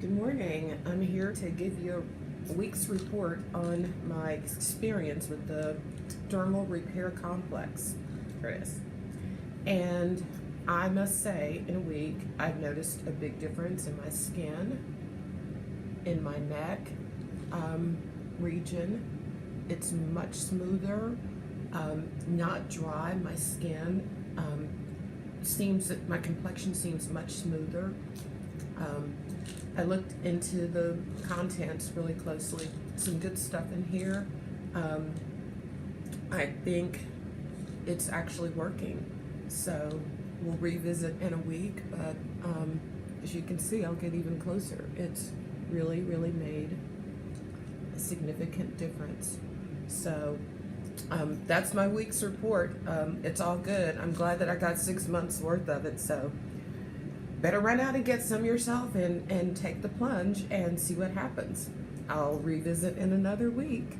Good morning. I'm here to give you a week's report on my experience with the Dermal Repair Complex. Here it is. And I must say, in a week, I've noticed a big difference in my skin, in my neck region. It's much smoother, not dry. My skin seems that my complexion seems much smoother. I looked into the contents really closely. Some good stuff in here. I think it's actually working. So we'll revisit in a week, but as you can see, I'll get even closer. It's really, really made a significant difference. So that's my week's report. It's all good. I'm glad that I got 6 months worth of it. So better run out and get some yourself and take the plunge and see what happens. I'll revisit in another week.